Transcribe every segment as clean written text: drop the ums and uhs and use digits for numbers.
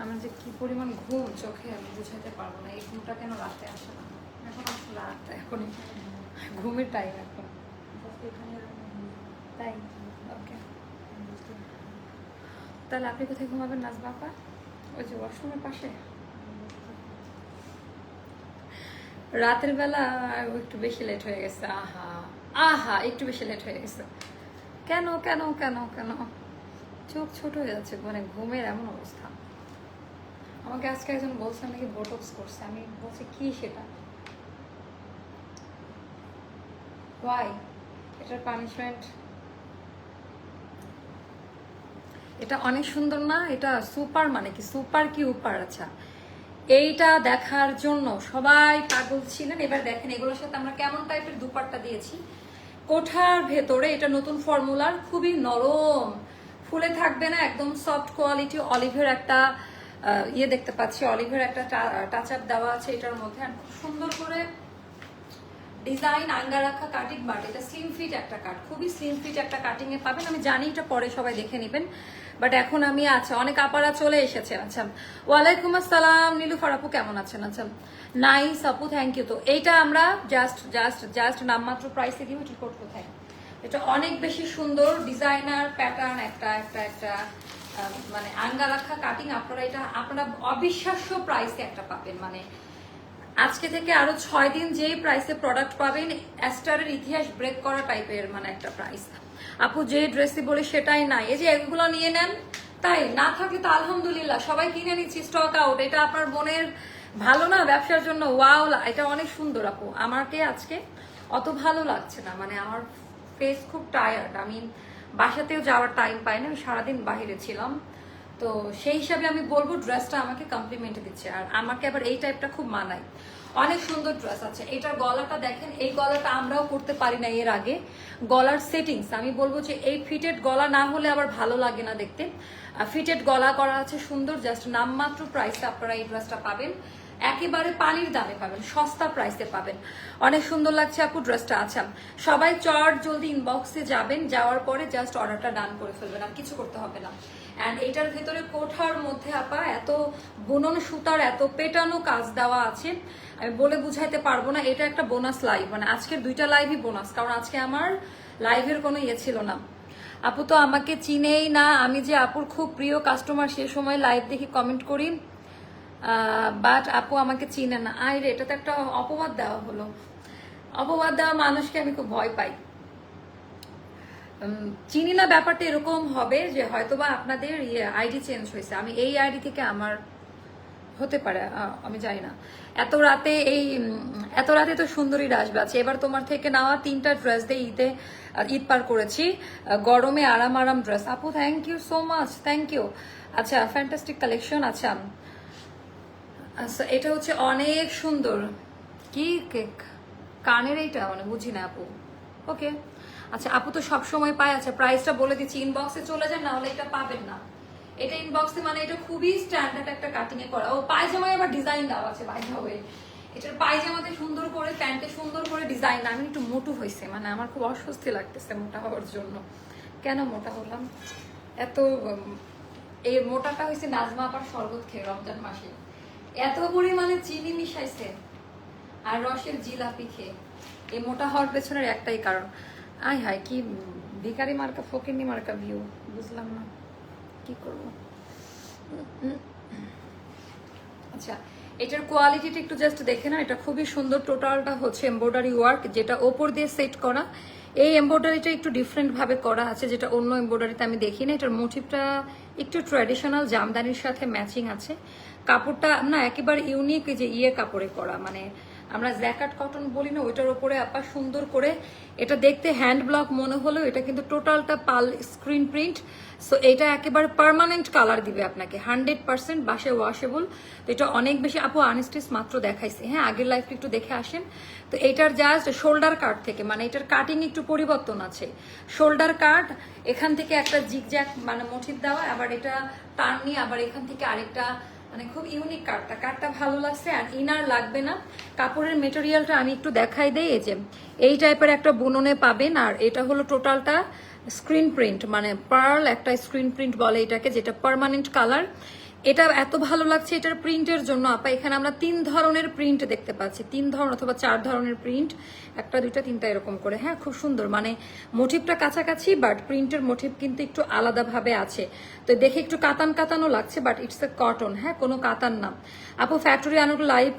আমার যে কি পরিমাণ ঘুম চোখে আমি বুঝাতে পারবো না। এই ঘুমটা কেন রাতে আসে না? এখন আসলে রাত, এখন ঘুমের টাইম এখন। তাই ওকে, তাহলে আপনি কোথায় ঘুমাবেন নাজমা আপা? ওই যে ওয়াশরুমের পাশে? রাতের বেলা একটু বেশি লেট হয়ে গেছে। আহা আহা, একটু বেশি লেট হয়ে গেছে। কেন কেন কেন কেন? চোখ ছোট হয়ে যাচ্ছে, মানে ঘুমের এমন অবস্থা। আমাকে আজকে একজন বলছে নাকি বোটক্স করছে। আমি বলছি কি সেটা? ওয়াই? এটার পানিশমেন্ট? এটা অনেক সুন্দর না? এটা সুপার মানে কি? Super key উপার? আচ্ছা, এইটা দেখার জন্য সবাই পাগল ছিলেন। এবার দেখেন এগুলোর সাথে আমরা কেমন টাইপের দুপাট্টা দিয়েছি। কোঠার ভেতরে এটা নতুন ফর্মুলার, খুবই নরম, ফুলে থাকবে না, একদম সফট কোয়ালিটি। অলিভের একটা ইয়ে দেখতে পাচ্ছি, অলিভের একটা টাচ আপ দেওয়া আছে এটার মধ্যে। আর খুব সুন্দর করে ডিজাইন, আঙ্গা রাখা কাটিং বাট। এটা স্লিম ফিট একটা কাট, খুবই স্লিম ফিট একটা কাটিং এ পাবেন। আমি জানি এটা পরে সবাই দেখে নেবেন, বাট এখন আমি আচ্ছা অনেক আপারা চলে এসেছে। আচ্ছা, ওয়ালাইকুম আসসালাম নীলুফার আপু, কেমন আছেন? আচ্ছা, নাইস আপু, থ্যাংক ইউ। তো এইটা আমরা জাস্ট নামমাত্র প্রাইসে দিব। এটা কোড কোথায়? এটা অনেক বেশি সুন্দর ডিজাইনার প্যাটার্ন, একটা একটা একটা মানে আঙ্গা রাখা কাটিং। আপনারা এটা আপনারা অবিশ্বাস্য প্রাইসে একটা পাবেন। মানে আজকে থেকে আরো 6 দিন যেই প্রাইসে প্রোডাক্ট পাবেন, অ্যাস্টারের ইতিহাস ব্রেক করা টাইপের মানে একটা প্রাইস। আপু যে ড্রেসই বলি সেটাই নাই, এই যে এগুলো নিয়ে নেন। তাই না থাকলে তো আলহামদুলিল্লাহ, সবাই কিনে নিচ্ছি, স্টক আউট। এটা আপনার বোনের ভালো না ব্যবসার জন্য? ওয়াও, এটা অনেক সুন্দর আপু। আমাকে আজকে অত ভালো লাগছে না, মানে আমার ফেস খুব টায়ার্ড। আমি বাসাতেও যাওয়ার টাইম পাই না, আমি সারাদিন বাইরে ছিলাম। তো সেই হিসাবে আমি বলবো ড্রেসটা আমাকে কমপ্লিমেন্ট দিচ্ছে। আর আমাকে আবার এই টাইপটা খুব মানায়, অনেক সুন্দর ড্রেস আছে। এটার গলাটা দেখেন, এই গলাটা আমরাও করতে পারি না এর আগে। গলার সেটিংস আমি বলবো যে এই ফিটেড গলা না হলে আবার ভালো লাগে না দেখতে। ফিটেড গলা করা আছে সুন্দর। জাস্ট নামমাত্র প্রাইসে আপনারা এই ড্রেসটা পাবেন, একেবারে পানির দামে পাবেন, সস্তা প্রাইসে পাবেন। অনেক সুন্দর লাগছে আপু ড্রেসটা। আচ্ছা, সবাই চট জলদি ইনবক্সে যাবেন, যাওয়ার পরে জাস্ট অর্ডারটা ডান করে ফেলবেন, আর কিছু করতে হবে না। অ্যান্ড এটার ভেতরে কোঠার মধ্যে আপা এত বুনন সুতার এত পেটানো কাজ দেওয়া আছে, আমি বলে বুঝাইতে পারবো না। এটা একটা বোনাস লাইভ, মানে আজকের 2টা লাইভই বোনাস, কারণ আজকে আমার লাইভের কোনো ইয়ে ছিল না। আপু তো আমাকে চিনেই না, আমি যে আপুর খুব প্রিয় কাস্টমার, সে সময় লাইভ দেখি কমেন্ট করি, বাট আপু আমাকে চিনে না। আরে এটা তো একটা অপবাদ দেওয়া হলো। অপবাদ দেওয়া মানুষকে আমি খুব ভয় পাই। চিনি না ব্যাপারটা এরকম হবে যে হয়তোবা আপনাদের আইডি চেঞ্জ হয়েছে, আমি এই আইডি থেকে আমার হতে পারে, আমি জানি না। এত রাতে তো সুন্দরীরা আসবে। আছে এবার তোমার থেকে নেওয়া 3টা ড্রেস দিয়ে ঈদ পার করেছি, গরমে আরাম আরাম ড্রেস। আপু thank you so much, thank you. আচ্ছা, ফ্যান্টাস্টিক কালেকশন। আচ্ছা আচ্ছা, এটা হচ্ছে অনেক সুন্দর। কি কেক কানের এইটা, মানে বুঝি না আপু। ওকে, আচ্ছা আপু তো সবসময় পায়। আচ্ছা, প্রাইসটা বলে দিচ্ছি, ইনবক্সে চলে যান, না হলে এটা পাবেন না। এটা ইনবক্সে, মানে এটা খুবই স্ট্যান্ডার্ড একটা কাটিং এ করা। ও পায়জামায় আবার ডিজাইন দেওয়া আছে, বাই দ্য ওয়ে। এটার পায়জামাতে সুন্দর করে, প্যান্টে সুন্দর করে ডিজাইন। আমি একটু মোটু হয়েছে, মানে আমার খুব অস্বস্তি লাগতেছে মোটা হওয়ার জন্য। কেন মোটা হলাম এত? এই মোটাটা হয়েছে নাজমা আপার শরবত খেয়ে, রমজান মাসে এত পরিমাণে চিনি মিশাইছে আর রসের জিলাপি খেয়ে। এই মোটা হওয়ার পেছনের একটাই কারণ। আয় হায়, কি ভিখারি মার্কা ফকিন্নি মার্কা ভিউ, বুঝলাম না কি করব। আচ্ছা, এটার কোয়ালিটিটা একটু জাস্ট দেখে না, এটা খুবই সুন্দর। টোটালটা হচ্ছে এমব্রয়ডারি ওয়ার্ক, যেটা ওপর দিয়ে সেট করা। এই এমব্রয়ডারিটা একটু ডিফারেন্ট ভাবে করা আছে, যেটা অন্য এমব্রয়ডারিতে আমি দেখি না। এটার মোটিভটা একটু ট্র্যাডিশনাল, জামদানির সাথে ম্যাচিং আছে। কাপড়টা না একেবারে ইউনিক, যে কাপড়ে করা, মানে আমরা জ্যাকেট কটন বলি না, ওইটার উপরে আপা সুন্দর করে। এটা দেখতে হ্যান্ড ব্লক মনে হলেও এটা কিন্তু টোটালটা পাল স্ক্রিন প্রিন্ট। সো এটা একেবারে পার্মানেন্ট কালার দিবে আপনাকে, 100% বাসে ওয়াশেবল। তো এটা অনেক বেশি আপু আনস্টিচ মাত্র দেখাইছে, হ্যাঁ আগের লাইফটা একটু দেখে আসেন। তো এটার জাস্ট শোল্ডার কাট থেকে, মানে এটার কাটিং একটু পরিবর্তন আছে। শোল্ডার কাট, এখান থেকে একটা জিগজ্যাগ মানে মোটিভ দেওয়া, আবার এটা টার্নি, আবার এখান থেকে আরেকটা, মানে খুব ইউনিক কাটটা ভালো লাগছে। আর ইনার লাগবে না। কাপড়ের মেটেরিয়ালটা আমি একটু দেখাই দেই, এই যে এই টাইপের একটা বুননে পাবেন। আর এটা হলো টোটালটা স্ক্রিন প্রিন্ট, মানে পার্ল একটা স্ক্রিন প্রিন্ট বলে এটাকে, যেটা পার্মানেন্ট কালার। এটা এত ভালো লাগছে এটার প্রিন্টের জন্য আপা, এখানে আমরা 3 ধরনের প্রিন্ট দেখতে পাচ্ছি, 3 ধরন অথবা 4 ধরনের প্রিন্ট, একটা দুইটা তিনটা এরকম করে। হ্যাঁ, খুব সুন্দর, মানে মোটিভটা কাছাকাছি বাট প্রিন্টের মোটিভ কিন্তু একটু আলাদাভাবে আছে। তো দেখে একটু কাতান কাতানও লাগছে বাট ইটস এ কটন। হ্যাঁ, কোনো কাতান না। আপু ফ্যাক্টরি আনুক লাইভ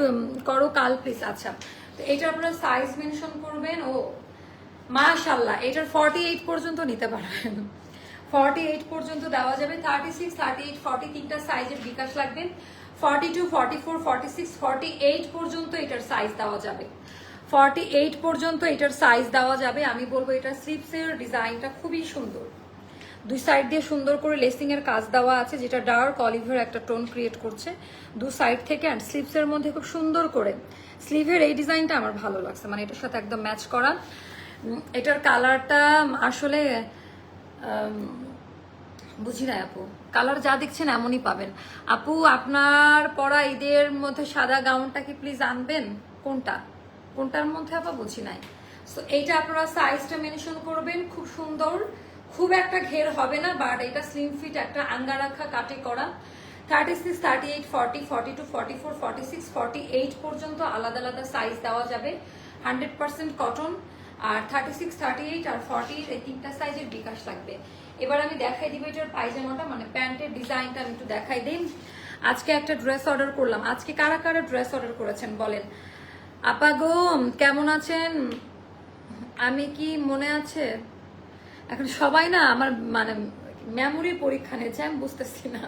করো কাল প্লিজ। আচ্ছা, তো এটা আপনারা সাইজ মেনশন করবেন। ও মাশাআল্লাহ, এটার 48 পর্যন্ত নিতে পারবেন, 48 পর্যন্ত দেওয়া যাবে। 36, 38, 40 তিনটা সাইজের বিকাশ লাগবে। 42, 44, 46, 48 পর্যন্ত এটার সাইজ দেওয়া যাবে। 48 পর্যন্ত এটার সাইজ দেওয়া যাবে। আমি বলবো এটা স্লিপসের ডিজাইনটা খুবই সুন্দর, দুই সাইড দিয়ে সুন্দর করে লেসিং এর কাজ দেওয়া আছে, যেটা ডার্ক অলিভের একটা টোন ক্রিয়েট করছে দু সাইড থেকে। অ্যান্ড স্লিভসের মধ্যে খুব সুন্দর করে স্লিভের এই ডিজাইনটা আমার ভালো লাগছে, মানে এটার সাথে একদম ম্যাচ করা। এটার কালারটা আসলে বুঝি না আপু, কালার যা দেখছেন এমনই পাবেন। আপু আপনার পরা ঈদের মধ্যে সাদা গাউনটা কি প্লিজ আনবেন? কোনটার মধ্যে আপা বুঝি নাই। সো এইটা আপনারা সাইজটা মেনশন করবেন। খুব সুন্দর, খুব একটা ঘের হবে না বাট এটা স্লিম ফিট, একটা আঙ্গারাখা কাটে করা। 36, 38, 40, 42, 44, 46, 48 পর্যন্ত আলাদা আলাদা সাইজ দেওয়া যাবে। 100% কটন। আর 36, 38 আর 40 এই তিনটা সাইজের বিকাশ লাগবে। এবার আমি দেখাই দিব এটার পায়জামাটা, মানে প্যান্টের ডিজাইনটা আমি একটু দেখাই দিই। আজকে একটা ড্রেস অর্ডার করলাম। আজকে কারা কারা ড্রেস অর্ডার করেছেন বলেন? আপা গো কেমন আছেন? আমি কি মনে আছে এখন সবাই না আমার মানে মেমোরি পরীক্ষা নিয়েছে, আমি বুঝতেছি না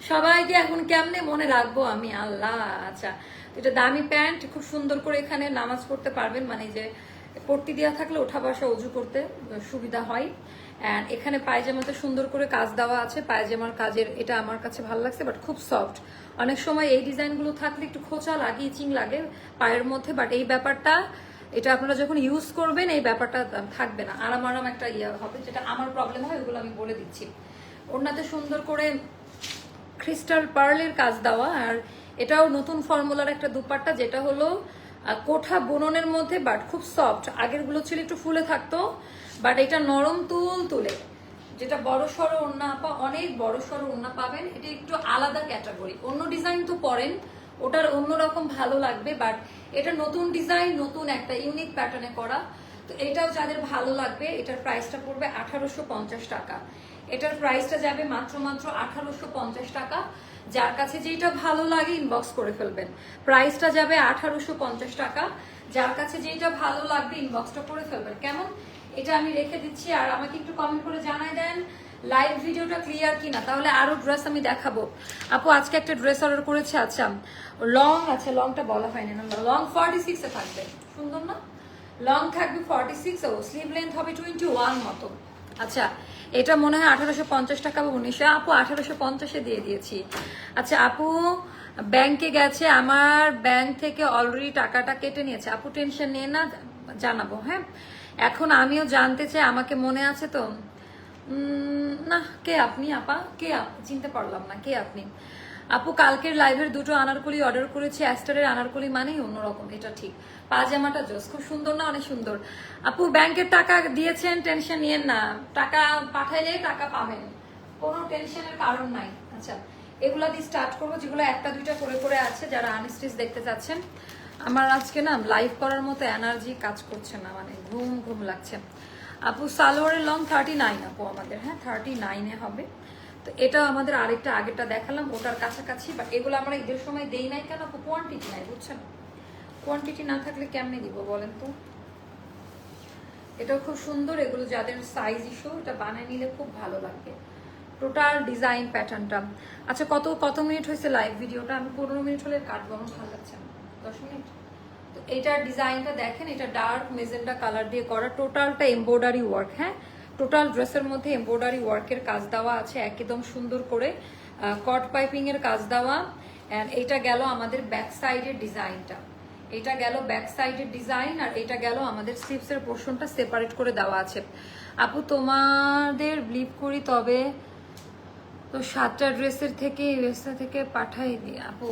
সবাইকে এখন কেমনে মনে রাখবো আমি, আল্লাহ। আচ্ছা, এটা দামি প্যান্ট, খুব সুন্দর করে এখানে নামাজ পড়তে পারবেন, মানে যে পট্টি দেওয়া থাকলে ওঠা বসা উজু করতে সুবিধা হয়। অ্যান্ড এখানে পায়জামাতে সুন্দর করে কাজ দেওয়া আছে, পায়জামার কাজের এটা আমার কাছে ভালো লাগছে বাট খুব সফট। অনেক সময় এই ডিজাইনগুলো থাকলে একটু খোঁচা লাগে, ইচিং লাগে পায়ের মধ্যে, বাট এই ব্যাপারটা এটা আপনারা যখন ইউজ করবেন এই ব্যাপারটা থাকবে না, আরাম আরাম একটা ইয়ে হবে। যেটা আমার প্রবলেম হয় ওগুলো আমি বলে দিচ্ছি। ওনাতে সুন্দর করে ক্রিস্টাল পার্লের কাজ দেওয়া। আর এটাও নতুন ফর্মুলার একটা দুপাট্টা, যেটা হলো কোঠা বুননের মধ্যে বাট খুব সফট। আগের গুলো ছিল একটু ফুলে থাকতো বাট এটা নরম তুল তুলে, যেটা বড় সড়ো ওড়না আপা, অনেক বড় সড়ো ওড়না পাবেন। এটা একটু আলাদা ক্যাটাগরি, অন্য ডিজাইন তো পরেন ওটার অন্যরকম ভালো লাগবে বাট এটা নতুন ডিজাইন, নতুন একটা ইউনিক প্যাটার্নে করা। তো এটাও যাদের ভালো লাগবে, এটার প্রাইসটা পড়বে 1850 টাকা। এটার প্রাইসটা যাবে মাত্র 1850 টাকা। যার কাছে যেটা ভালো লাগে ইনবক্স করে ফেলবেন। প্রাইসটা যাবে 1850 টাকা। যার কাছে যেটা ভালো লাগবে ইনবক্সটা করে ফেলবেন। কেমন? এটা আমি রেখে দিচ্ছি। আর আমাকে একটু কমেন্ট করে জানাই দেন লাইভ ভিডিওটা ক্লিয়ার কিনা, তাহলে আরো ড্রেস আমি দেখাবো। আপু আজকে একটা ড্রেস অর্ডার করেছে। আচ্ছা লং আছে, লংটা বলা হয়নি না, লং 46 এ থাকবে, সুন্দর না? লং থাকবে 46, ও স্লিভ লেন্থ হবে 21 মতো। আচ্ছা, এটা মনে হয় 1850 টাকা বা 1900। আপু 1850 দিয়ে দিয়েছি। আচ্ছা, আপু ব্যাংকে গেছে, আমার ব্যাংক থেকে অলরেডি টাকাটা কেটে নিয়েছে। আপু টেনশন নিয়ে না, জানাবো। হ্যাঁ, এখন আমিও জানতে চাই, আমাকে মনে আছে তো? না, কে আপনি আপা? কে চিনতে পারলাম না, কে আপনি? আপু কালকের লাইভের দুটো আনারকলি অর্ডার করেছি। অ্যাস্টারের আনারকলি মানেই অন্যরকম, এটা ঠিক। পাজামাটা জোস, খুব সুন্দর না? অনেক সুন্দর। আপু ব্যাংকের টাকা দিয়েছেন, টেনশন নিয়েন না, টাকা পাঠাইলে টাকা পাবেন, কোনো টেনশনের কারণ নাই। আচ্ছা, এগুলা দিয়ে স্টার্ট করবো, যেগুলো একটা দুইটা করে করে আছে। যারা আনস্টিচ দেখতে চাচ্ছেন, আমার আজকে না লাইভ করার মতো এনার্জি কাজ করছে না, মানে ঘুম ঘুম লাগছে। আপু সালোয়ারের লং 39 আপু আমাদের, হ্যাঁ 39-এ হবে। তো এটা আমাদের আরেকটা আগেরটা দেখালাম ওটার কাছাকাছি, বাট এগুলো আমরা ঈদের সময় দেই নাই কেন আপু? কোয়ান্টিটি নাই, বুঝছেন? কোয়ান্টিটি না থাকলে কেমনে দিব বলেন তো? এটাও খুব সুন্দর। এগুলো যাদের সাইজ ইস্যু, এটা বানিয়ে নিলে খুব ভালো লাগবে টোটাল ডিজাইন প্যাটার্নটা। আচ্ছা, কত মিনিট হয়েছে লাইভ ভিডিওটা? আমি 15 মিনিট হলে কাটবো, আমার ভালো লাগছে না। 10 মিনিট। তো এটার ডিজাইনটা দেখেন, এটা ডার্ক মেজেন্টা কালার দিয়ে করা, টোটালটা এমব্রয়ডারি ওয়ার্ক। হ্যাঁ, টোটাল ড্রেসের মধ্যে এমব্রয়ডারি ওয়ার্কের কাজ দেওয়া আছে একদম সুন্দর করে, কট পাইপিং এর কাজ দেওয়া। এন্ড এটা গেল আমাদের ব্যাক সাইডের ডিজাইনটা, এটা গেল ব্যাক সাইডের ডিজাইন। আর এটা গেল আমাদের স্লিভসের পোর্শনটা সেপারেট করে দেওয়া আছে। আপু তোমাদের বিলিভ করি, তবে তো 7টা ড্রেসের থেকে ইউএসএ থেকে পাঠাই দিই। আপু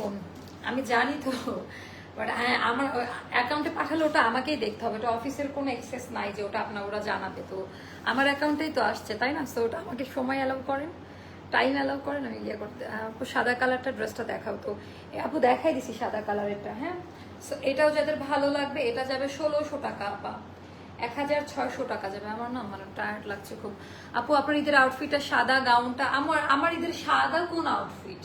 আমি জানি তো, বাট হ্যাঁ আমার অ্যাকাউন্টে পাঠালে ওটা আমাকেই দেখতে হবে, ওটা অফিসের কোনো অ্যাক্সেস নাই যে ওটা ওরা জানাবে। তো আমার অ্যাকাউন্টেই তো আসছে, তাই না? সো ওটা আমাকে সময় অ্যালাউ করেন, টাইম অ্যালাউ করেন আমি ইয়ে করতে। আপু সাদা কালারটা ড্রেসটা দেখাও তো। আপু দেখাই দিছি সাদা কালারেরটা, হ্যাঁ। সো এটাও যাদের ভালো লাগবে, এটা যাবে 1600 টাকা আপা, 1600 টাকা যাবে। আমার না মানে টায়ার্ড লাগছে খুব। আপু আপনার ঈদের আউটফিটটা সাদা গাউনটা, আমার ঈদের সাদা কোন আউটফিট?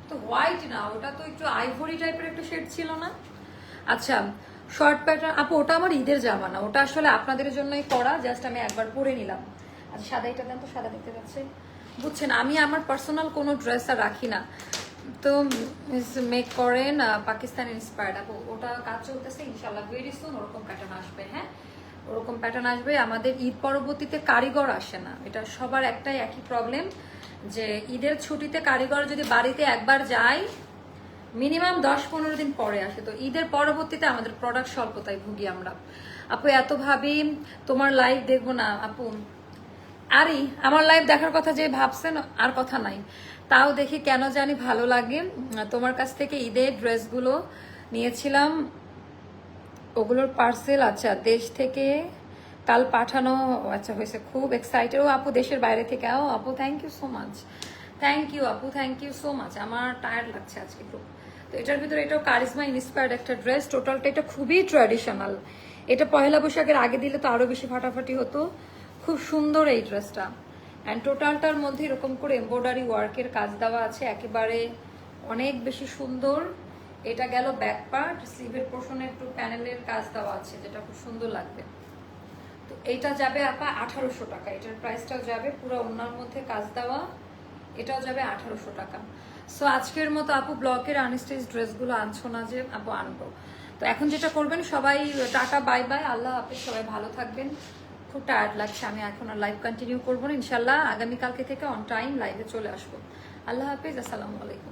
তো হোয়াইট না, ওটা তো একটু আইভরি টাইপের একটা শেড ছিল না? আচ্ছা শর্ট প্যাটার্ন আপু, ওটা আমার ঈদের জামা না, ওটা আসলে আপনাদের জন্যই করা, জাস্ট আমি একবার পরে নিলাম। আচ্ছা সাদা এটা দেন তো, সাদা দেখতে পাচ্ছে। বুঝছেন আমি আমার পার্সোনাল কোনো ড্রেস আর রাখি না, তো মেক করেন পাকিস্তান ইন্সপায়ার্ড আপু, ওটা কাজ চলতেছে ইনশাল্লাহ ভেরি সুন ওরকম প্যাটার্ন আসবে। হ্যাঁ ওরকম প্যাটার্ন আসবে। আমাদের ঈদ পরবর্তীতে কারিগর আসে না, এটা সবার একটাই একই প্রবলেম, যে ঈদের ছুটিতে কারিগর যদি বাড়িতে একবার যায় মিনিমাম 10-15 দিন পরে আসে, তো ঈদের পরবর্তীতে আমাদের প্রোডাক্ট স্বল্পতায় ভুগি আমরা। আপু এত ভাবি তোমার লাইভ দেখবো না আপু, আরে আমার লাইভ দেখার কথা যে ভাবছেন আর কথা নাই, তাও দেখি কেন জানি ভালো লাগে। তোমার কাছ থেকে ঈদের ড্রেসগুলো নিয়েছিলাম, ওগুলোর পার্সেল আচ্ছা দেশ থেকে কাল পাঠানো, আচ্ছা হয়েছে, খুব এক্সাইটেড। ও আপু দেশের বাইরে থেকে, ও আপু thank you so much, thank you আপু, থ্যাংক ইউ সো মাচ। আমার টায়ার্ড লাগছে আজকে খুব। তো এটার ভিতরে এটাও কারিজমা ইন্সপায়ার্ড একটা ড্রেস, টোটালটা এটা খুবই ট্র্যাডিশনাল, এটা পয়লা বৈশাখের আগে দিলে তো আরো বেশি ফাটাফাটি হতো। খুব সুন্দর এই ড্রেসটা, অ্যান্ড টোটালটার মধ্যে এরকম করে এমব্রয়ডারি ওয়ার্কের কাজ দেওয়া আছে, একেবারে অনেক বেশি সুন্দর। এটা গেল ব্যাক পার্ট, স্লিভের পোর্শনে একটু প্যানেলের কাজ দেওয়া আছে যেটা খুব সুন্দর লাগবে। তো এইটা যাবে আপা 1800 টাকা, এটার প্রাইসটাও যাবে পুরো ওনার মধ্যে কাজ দেওয়া, এটাও যাবে 1800 টাকা। সো আজকের মতো আপু ব্লকের আনস্টেজ ড্রেসগুলো আনছো না যে আপু আনবো। তো এখন যেটা করবেন সবাই টাটা বাই বাই, আল্লাহ হাফেজ, সবাই ভালো থাকবেন। খুব টায়ার্ড লাগছে, আমি এখন আর লাইভ কন্টিনিউ করবো না, ইনশাল্লাহ আগামীকালকে থেকে অন টাইম লাইভে চলে আসবো। আল্লাহ হাফেজ, আসসালামু আলাইকুম।